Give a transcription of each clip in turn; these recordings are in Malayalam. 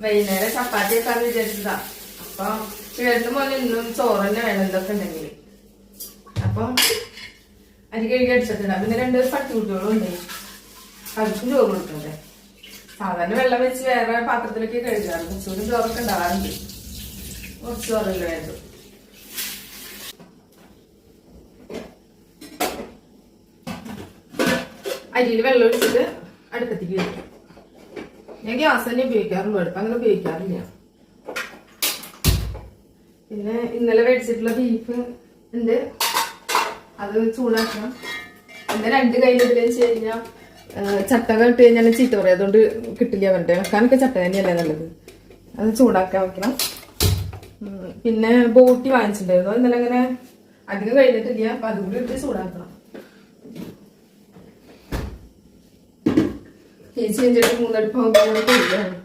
വൈകുന്നേരം ചപ്പാത്തി ഒക്കെ വിചാരിച്ചതാ. അപ്പൊ ചേട്ടന് മോനെ ഇന്നും ചോറ് തന്നെ വേണം എന്തൊക്കെ ഉണ്ടെങ്കിൽ. അപ്പൊ അരി കഴുകി അടിച്ചിട്ടുണ്ട്. പിന്നെ 2 പട്ടിക്കുട്ടികളും ഉണ്ട്, അവർക്കും ചോറ് കൊടുക്കണ്ടേ. സാധാരണ വെള്ളം വെച്ച് വേറെ പാത്രത്തിലൊക്കെ കഴുകാറ്. കുറച്ചുകൂടി ചോറൊക്കെ ഉണ്ടാവാറുണ്ട്. കുറച്ച് ചോറല്ലേ വേണ്ടു. അരിയിൽ വെള്ളം ഒഴിച്ചിട്ട് അടുപ്പത്തേക്ക് വയ്ക്കും. ഞാൻ ഗ്യാസ് തന്നെ ഉപയോഗിക്കാറുള്ളൂ, അടുപ്പ് അങ്ങനെ ഉപയോഗിക്കാറില്ല. പിന്നെ ഇന്നലെ മേടിച്ചിട്ടുള്ള ബീഫ് ഉണ്ട്, അത് ചൂടാക്കണം. പിന്നെ 2 കയ്യിലിട്ടില്ലെന്ന് വെച്ച് കഴിഞ്ഞാൽ ചട്ടക ഇട്ട് കഴിഞ്ഞാൽ ചീത്ത പറയും, അതുകൊണ്ട് കിട്ടില്ല. അവരുടെ വെക്കാനൊക്കെ ചട്ട തന്നെയല്ലേ നല്ലത്. അത് ചൂടാക്കാൻ വെക്കണം. പിന്നെ ബോട്ടി വാങ്ങിച്ചിട്ടുണ്ടായിരുന്നു, ഇന്നലെ അങ്ങനെ അധികം കഴിഞ്ഞിട്ടില്ല. അപ്പൊ അതും കൂടി ഇട്ട് ചൂടാക്കണം. ചേച്ചി കഴിഞ്ഞിട്ട് 3 അടുപ്പ് ആകുമ്പോഴാണ്.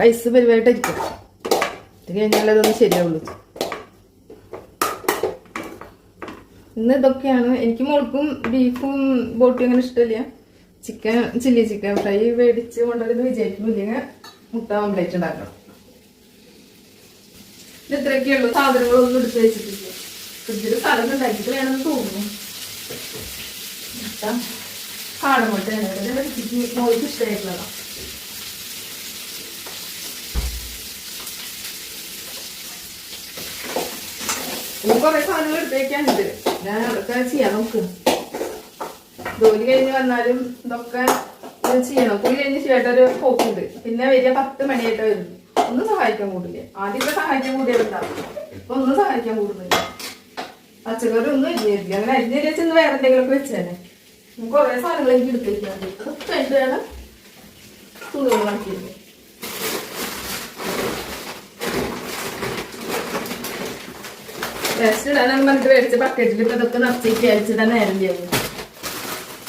ഐസ് പരിവായിട്ടായിരിക്കും. ഇത് കഴിഞ്ഞാൽ അതൊന്നും ശരിയാവുള്ളൂ. ഇന്ന് ഇതൊക്കെയാണ്. എനിക്ക് മോൾക്കും ബീഫും ബോട്ടിയും അങ്ങനെ ഇഷ്ടമില്ല. ചില്ലി ചിക്കൻ ഫ്രൈ മേടിച്ച് കൊണ്ടുവരുന്ന വിചാരിക്കുന്നില്ലെങ്കിൽ മുട്ട ഓംലേറ്റ് ഉണ്ടാക്കണം. ഇത് ഇത്രയൊക്കെയുള്ളൂ. സാധനങ്ങളൊന്നും എടുത്ത് വെച്ചിട്ടില്ല. ഫ്രിഡ്ജിൽ സ്ഥലം ഉണ്ടാക്കിയിട്ട് വേണമെന്ന് തോന്നുന്നു. കാടമുട്ടയാണ് മോൾക്ക് ഇഷ്ടമായിട്ടുള്ളതാണ്. കുറെ സാധനങ്ങൾ എടുത്തേക്കാനുണ്ട്. ഞാൻ അതൊക്കെ ചെയ്യാൻ നോക്ക്. ജോലി കഴിഞ്ഞ് വന്നാലും ഇതൊക്കെ ചെയ്യണം. കുളി കഴിഞ്ഞ് ചേട്ടൊരു പോക്കുണ്ട്. പിന്നെ വരിക 10 മണിയായിട്ട് വരും. ഒന്നും സഹായിക്കാൻ കൂടില്ല. ആദ്യമൊക്കെ സഹായിക്കാൻ കൂടിയതുണ്ടാവും. ഇപ്പൊ ഒന്നും സഹായിക്കാൻ കൂടുന്നില്ല. പച്ചക്കറി ഒന്നും അരിഞ്ഞില്ല. അങ്ങനെ അരിഞ്ഞ വെച്ചെന്ന് വേറെ എന്തെങ്കിലുമൊക്കെ വെച്ചേനെ. കുറെ സാധനങ്ങൾ എനിക്ക് എടുത്തേക്കാണ്ട്. അതൊക്കെ കഴിഞ്ഞിട്ട് വേണം തുണികളാക്കിയത്. വേസ്റ്റ് ഇടാനാണ് നമുക്ക് മേടിച്ച ബക്കറ്റിൽ ഇപ്പൊ ഇതൊക്കെ നിറച്ചേക്ക് അരിച്ചിടാൻ നേരം ചെയ്യുന്നു.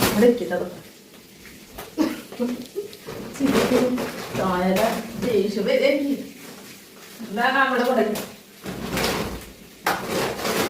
അവിടെ വെക്കിട്ടതൊക്കെ ദേഷ്യം വരെ എന്താണ് അവിടെ തുടങ്ങി.